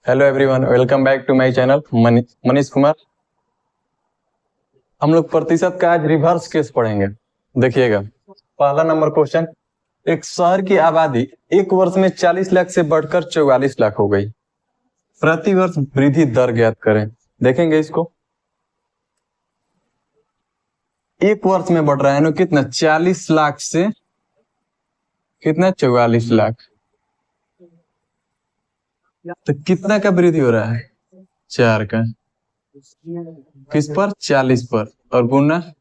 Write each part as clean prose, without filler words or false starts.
Hello everyone, welcome back to my channel Manish Kumar. हम लोग प्रतिशत का आज रिवर्स केस पढ़ेंगे। देखिएगा, पहला नंबर क्वेश्चन। एक शहर की आबादी एक वर्ष में 40 लाख से बढ़कर 44 लाख हो गई। प्रति वर्ष वृद्धि दर ज्ञात करें। देखेंगे इसको। एक वर्ष में बढ़ रहा है ना, कितना? 40 लाख से कितना? 44 लाख। तो कितना का वृद्धि हो रहा है? 4 का। किस पर? 40 पर, और गुना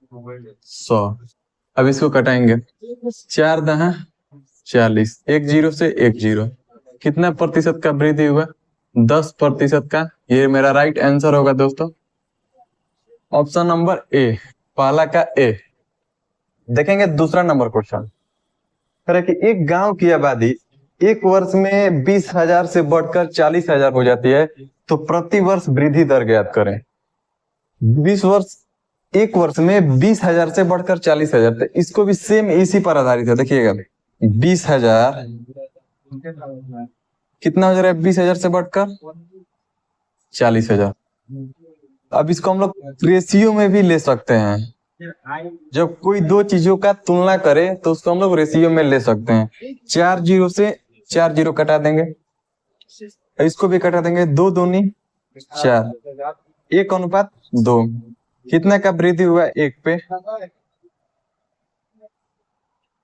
100। अब इसको कटाएंगे। 4 दहा 40, एक जीरो से एक जीरो। कितना प्रतिशत का वृद्धि हुआ? 10% का। ये मेरा राइट आंसर होगा दोस्तों। ऑप्शन नंबर ए, पहला का ए। देखेंगे दूसरा नंबर क्वेश्चन। कह कि एक गांव की आबादी एक वर्ष में 20,000 से बढ़कर 40,000 हो जाती है, तो प्रति वर्ष वृद्धि दर ज्ञात करें। 20 वर्ष, एक वर्ष में 20,000 से बढ़कर 40,000, तो इसको भी सेम इसी पर आधारित है। देखिएगा, 20,000 कितना हो जा रहा है? 20,000 से बढ़कर 40,000। अब इसको हम लोग रेशियो में भी ले सकते हैं। जब कोई दो चीजों का तुलना करे तो उसको हम लोग रेशियो में ले सकते हैं। 4 जीरो से 4 जीरो कटा देंगे, इसको भी कटा देंगे। 2 दूनी 4, 1:2। कितना का वृद्धि हुआ? 1 पे,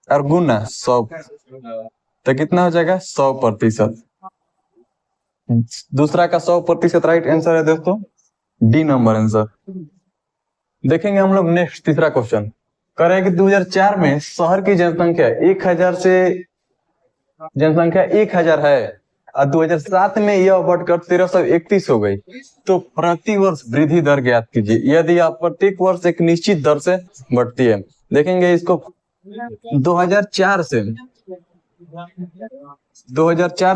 और गुना 100, तो कितना हो जाएगा? 100%। दूसरा का 100% राइट आंसर है दोस्तों, डी नंबर आंसर। देखेंगे हम लोग नेक्स्ट तीसरा क्वेश्चन। कह रहे हैं कि 2004 में शहर की जनसंख्या 1000 है, और 2007 में यह बढ़कर 1331 हो गई। तो प्रति वर्ष वृद्धि दर ज्ञात कीजिए यदि आप प्रत्येक वर्ष एक निश्चित दर से बढ़ती है। देखेंगे इसको। 2004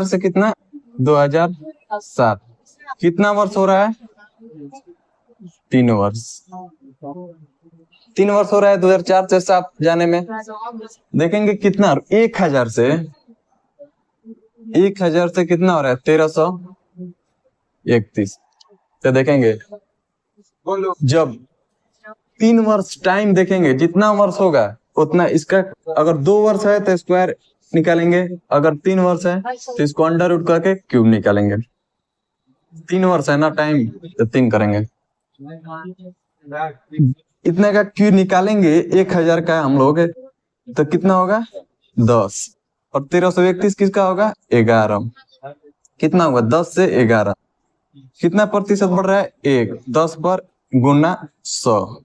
से कितना? 2007। कितना वर्ष हो रहा है? 3 वर्ष। 3 वर्ष हो रहा है 2004 से 7 जाने में। देखेंगे कितना? 1000 से कितना हो रहा है? 1331। तो देखेंगे जब 3 वर्ष टाइम देखेंगे, जितना वर्ष होगा उतना इसका। अगर 2 वर्ष है तो स्क्वायर निकालेंगे, अगर 3 वर्ष है तो इसको अंडर रूट करके क्यूब निकालेंगे। 3 वर्ष है ना टाइम, तो 3 करेंगे। इतने का क्यूब निकालेंगे 1000 का हम लोग, तो कितना होगा? 10। और 1331 किसका होगा? 11। कितना होगा? 10 से 11। कितना प्रतिशत बढ़ रहा है? 1। 10 पर गुना 100।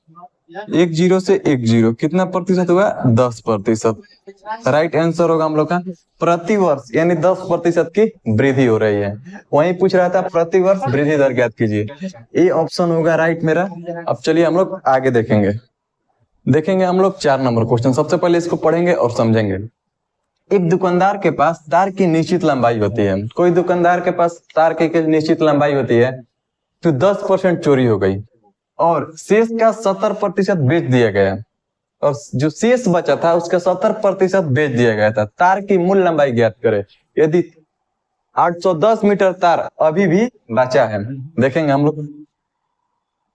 1 जीरो से 1 जीरो। कितना प्रतिशत हुआ? 10%। राइट आंसर होगा हम लोग का प्रति वर्ष, यानी 10% की वृद्धि हो रही है। वहीं पूछ रहा था प्रति वर्ष वृद्धि दर ज्ञात कीजिए। ये ऑप्शन होगा राइट मेरा। अब चलिए हम लोग आगे देखेंगे हम लोग 4 नंबर क्वेश्चन। सबसे पहले इसको पढ़ेंगे और समझेंगे। एक दुकानदार के पास तार की निश्चित लंबाई होती है। कोई दुकानदार के पास तार की निश्चित लंबाई होती है, तो 10% चोरी हो गई और शेष का 70% बेच दिया गया, और जो शेष बचा था उसका 70% बेच दिया गया था। तार की मूल लंबाई ज्ञात करें यदि 810 मीटर तार अभी भी बचा है। देखेंगे हम लोग।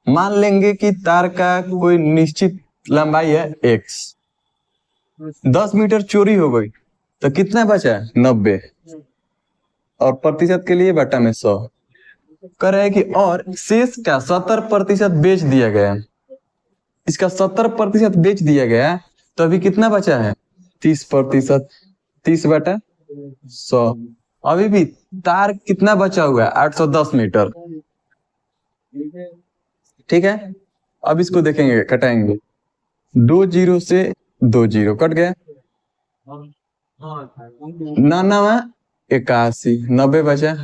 मान लेंगे कि तार का कोई निश्चित लंबाई है x, 10 मीटर चोरी हो गई, तो कितना बचा है? 90, और प्रतिशत के लिए बटा में 100। कह रहे हैं कि और शेष का 70% बेच दिया गया। इसका 70% बेच दिया गया, तो अभी कितना बचा है? 30%। 30 बटा 100। अभी भी तार कितना बचा हुआ है? 810 मीटर। ठीक है। अब इसको देखेंगे, कटाएंगे। 2 जीरो से 2 जीरो कट गया। 99 81, 90 बचा।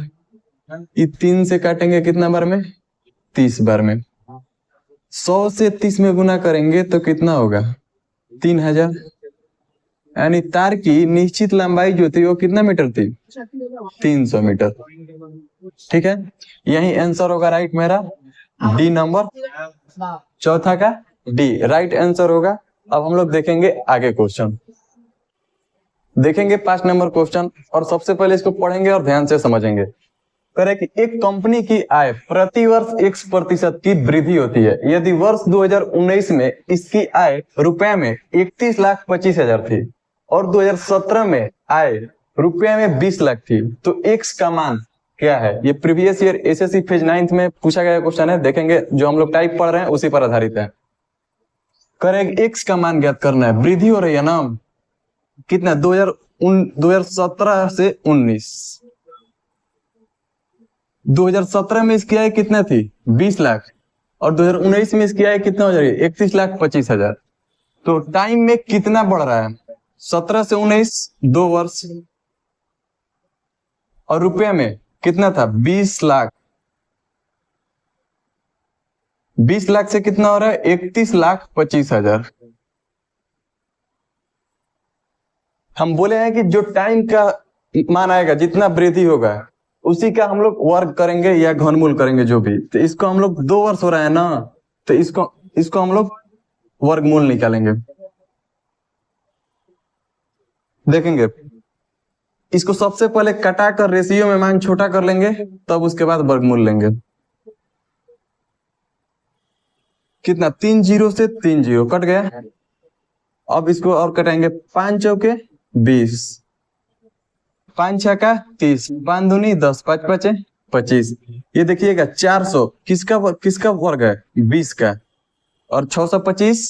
3 से काटेंगे कितना बार में? 30 बार में। 100 से 30 में गुना करेंगे तो कितना होगा? 3000। यानी तार की निश्चित लंबाई जो थी वो कितना मीटर थी? 300 मीटर। ठीक है, यही आंसर होगा राइट मेरा, डी नंबर। चौथा का डी राइट आंसर होगा। अब हम लोग देखेंगे आगे क्वेश्चन। देखेंगे 5 नंबर क्वेश्चन, और सबसे पहले इसको पढ़ेंगे और ध्यान से समझेंगे। करे कि एक कंपनी की आय प्रति वर्ष x% की वृद्धि होती है यदि वर्ष 2019 में इसकी आय रुपए में 31,25,000 थी और 2017 में आय रुपए में 20 लाख थी तो x का मान क्या है। ये प्रीवियस ईयर एसएससी फेज 9 में पूछा गया क्वेश्चन है, देखेंगे जो हम लोग टाइप पढ़ रहे हैं उसी पर आधारित है। करेक्ट, x का मान ज्ञात करना है, वृद्धि हो रही है ना, कितना 2017 से 19, 2017 में इसकी आय कितना थी 20 लाख और 2019 में इसकी आय कितना हो जा रही है 31,25,000। तो टाइम में कितना बढ़ रहा है, 17 से 19 2 वर्ष, और रुपये में कितना था 20 लाख, 20 लाख से कितना हो रहा है 31,25,000। हम बोले हैं कि जो टाइम का मान आएगा जितना वृद्धि होगा उसी का हम लोग वर्ग करेंगे या घनमूल करेंगे जो भी, तो इसको हम लोग 2 वर्ष हो रहा है ना, तो इसको हम लोग वर्गमूल निकालेंगे। देखेंगे इसको सबसे पहले कटा कर रेशियो में मान छोटा कर लेंगे तब उसके बाद वर्गमूल लेंगे। कितना 3 0 से 3 0 कट गया। अब इसको और कटाएंगे 5 चौके 20, 5 छक्का 30, 5 दूनी 10, 5 पचे 25। ये देखिएगा 400 किसका वर्ग है 20 का, और 625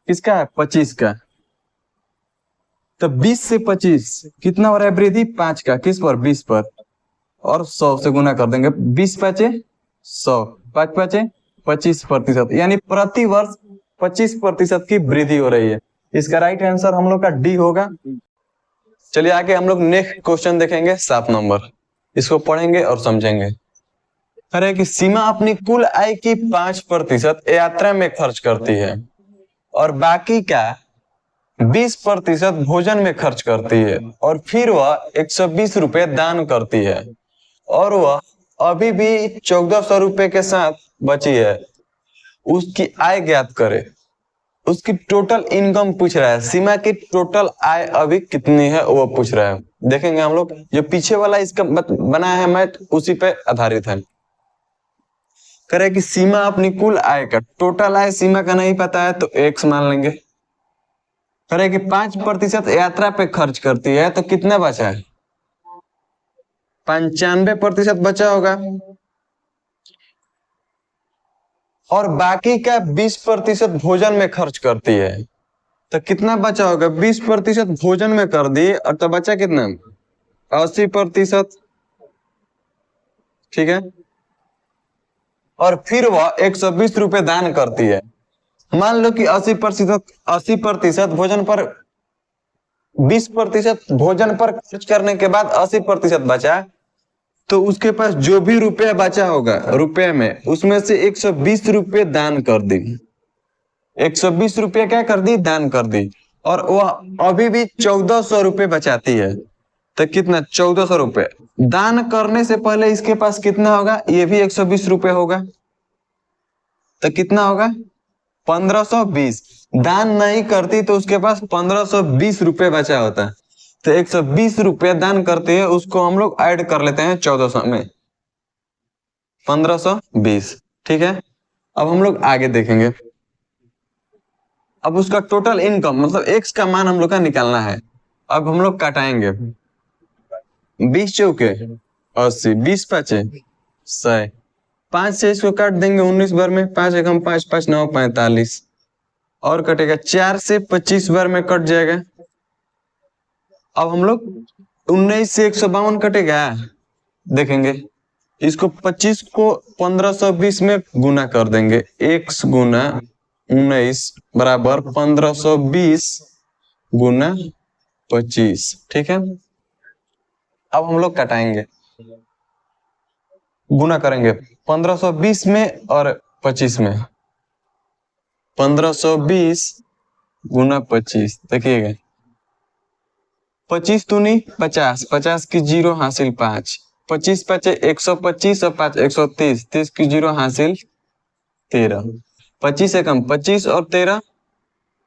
किसका है 25 का। तो 20 से 25 कितना हो रहा है वृद्धि 5 का, किस पर 20 पर, और 100 से गुना कर देंगे, 20 पचे 100, 5 पचे 25%, यानी प्रति वर्ष 25% की वृद्धि हो रही है। इसका राइट आंसर हम लोग का डी होगा। चलिए आगे हम लोग नेक्स्ट क्वेश्चन देखेंगे 7 नंबर, इसको पढ़ेंगे और समझेंगे। अरे कि सीमा अपनी कुल आय की 5% यात्रा में खर्च करती है और बाकी का 20% भोजन में खर्च करती है और फिर वह 120 रुपए दान करती है और वह अभी भी 1400 रुपए के साथ बची है। उसकी आय ज्ञात करे। उसकी टोटल इनकम पूछ रहा है, सीमा की टोटल आय अभी कितनी है वो पूछ रहा है। देखेंगे हम लोग जो पीछे वाला इसका बना है मैथ उसी पे आधारित है। करे कि सीमा अपनी कुल आय का, टोटल आय सीमा का नहीं पता है तो x मान लेंगे। करे कि 5% यात्रा पे खर्च करती है तो कितना बचा है 95% बचा होगा, और बाकी का 20% भोजन में खर्च करती है तो कितना बचा होगा 20% भोजन में कर दी और तो बचा कितना 80%, ठीक है। और फिर वह 120 रुपए दान करती है। मान लो कि 80% भोजन पर, 20% भोजन पर खर्च करने के बाद 80% बचा, तो उसके पास जो भी रुपया बचा होगा रुपये में उसमें से 120 रुपये दान कर दी, 120 रुपये क्या कर दी दान कर दी, और वह अभी भी 1400 रुपये बचाती है। तो कितना 1400 रुपये दान करने से पहले इसके पास कितना होगा, ये भी 120 रुपये होगा, तो कितना होगा 1520। दान नहीं करती तो उसके पास 1520 रुपये बचा होता है, तो 120 रुपये दान करते हैं, उसको हम लोग ऐड कर लेते हैं 1400 में 1520, ठीक है। अब हम लोग आगे देखेंगे। अब उसका टोटल इनकम मतलब x का मान हम लोग का निकालना है। अब हम लोग काटाएंगे 20 चौके 80, 20 पचे 100, 5 से इसको काट देंगे 19 बार में, 5 एकम 5, 5 9 45, और कटेगा 4 से 25 बार में कट जाएगा। अब हम लोग 19 से 152 कटेगा, देखेंगे इसको 25 को 1520 में गुना कर देंगे, x गुना 19 बराबर 1520 गुना 25, ठीक है। अब हम लोग कटाएंगे, गुना करेंगे 1520 में और 25 में, 1520 गुना 25, देखिएगा 25 दूनी 50, 50 की 0 हासिल 5, 25 पचे 125 और 5 130, 30 की 0 हासिल 13, 25 से कम 25 और 13,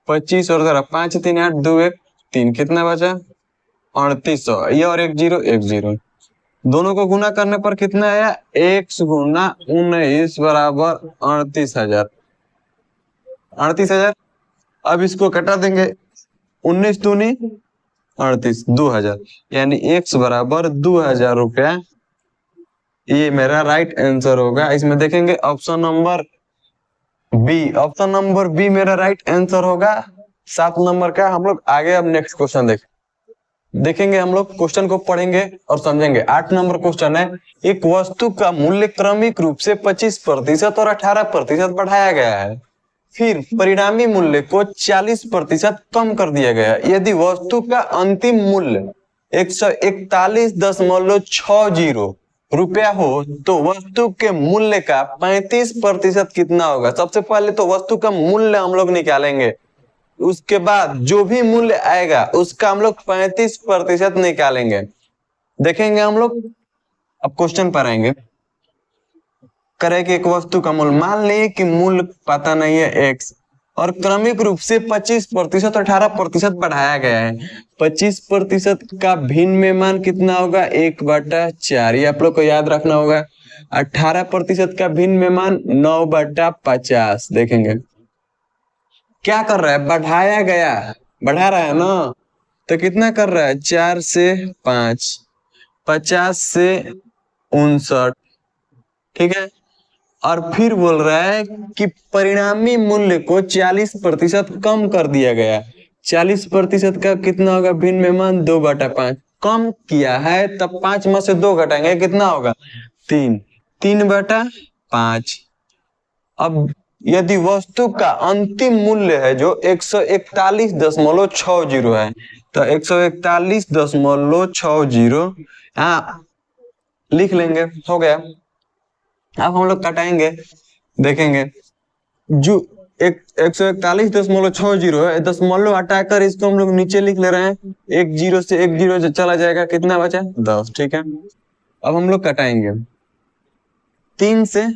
25 और 13 5 3 8 2 1 3, कितना बचा 3800, ये और 1 0 1 0, दोनों को गुना करने पर कितना आया, x गुना 19 बराबर 38,000। 38,000। अब इसको कटा देंगे, 19 दूनी 38, 2,000, यानी x बराबर 2,000 रुपया। ये मेरा राइट आंसर होगा। इसमें देखेंगे option number B, option number B मेरा राइट आंसर होगा 7 नंबर का। हम लोग आगे अब नेक्स्ट क्वेश्चन देखेंगे। हम लोग क्वेश्चन को पढ़ेंगे और समझेंगे। 8 नंबर क्वेश्चन है, एक वस्तु का मूल्य क्रमिक रूप से 25% और 18% बढ़ाया गया है, फिर परिणामी मूल्य को 40% कम कर दिया गया। यदि वस्तु का अंतिम मूल्य 141.60 रुपया हो तो वस्तु के मूल्य का 35% कितना होगा। सबसे पहले तो वस्तु का मूल्य हम लोग निकालेंगे, उसके बाद जो भी मूल्य आएगा उसका हम लोग 35% निकालेंगे। देखेंगे हम लोग। अब क्वेश्चन पर आएंगे। करें कि एक वस्तु का मूल्य, मान लीजिए कि मूल्य पता नहीं है x, और क्रमिक रूप से 25% और 18% बढ़ाया गया है। 25% का भिन्न में मान कितना होगा, 1/4, ये आप लोग को याद रखना होगा। 18% का भिन्न में मान 9/50। देखेंगे क्या कर रहा है, बढ़ाया गया, बढ़ा रहा है ना, तो कितना कर रहा है, 4 से 5, 50 से 59, ठीक है। और फिर बोल रहा है कि परिणामी मूल्य को 40% कम कर दिया गया। 40% का कितना होगा, भिन्न में मान 2/5, कम किया है तब 5 में से 2 घटाएंगे, कितना होगा 3, 3/5। अब यदि वस्तु का अंतिम मूल्य है जो 141.60 है, तो 141.60 लिख लेंगे, हो गया। अब हम लोग कटाएंगे, देखेंगे जो 141.60 है, दशमलव हटाकर इसको हम लोग नीचे लिख ले रहे हैं। 1 0 से 1 0 चला जाएगा, कितना बचा 10, ठीक है। अब हम लोग कटाएंगे 3 से,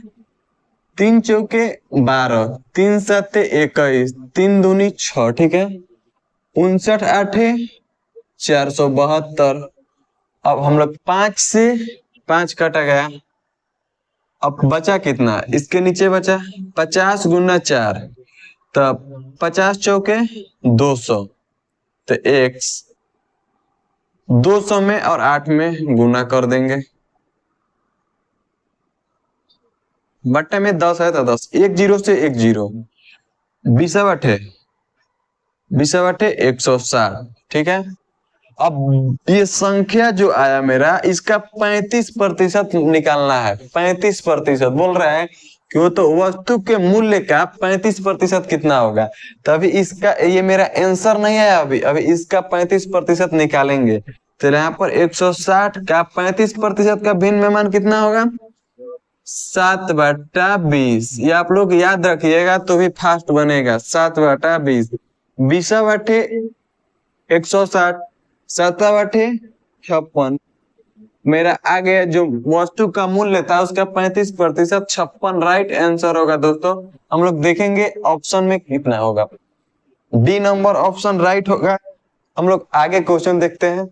3 चौके 12, 3 7 21, 3 दूनी 6, ठीक है। 59 8 472। अब हम लोग 5 से 5 काटा गया, अब बचा कितना, इसके नीचे बचा 50 गुना 4, तब 50 चौके 200, तो x 200 में और 8 में गुना कर देंगे। बट्टे में 10 है तो 10, 1 0 से 1 0, 20 बटे 160, ठीक है। अब ये संख्या जो आया मेरा, इसका 35% निकालना है। 35% बोल रहा है कि वो तो वस्तु के मूल्य का 35% कितना होगा, तभी इसका, ये मेरा आंसर नहीं आया अभी इसका 35% निकालेंगे। तो यहाँ पर 160 का 35% का भिन्न में मान कितना होगा, 7/20। ये आप लोग याद रखिएगा तो भी फास्ट बनेगा। 7/20, 20 बटे 160, 7/56 मेरा आ गया। जो वस्तु का मूल्य था उसका 35%, 56 राइट आंसर होगा दोस्तों। हम लोग देखेंगे ऑप्शन में कितना होगा, डी नंबर ऑप्शन राइट होगा। हम लोग आगे क्वेश्चन देखते हैं।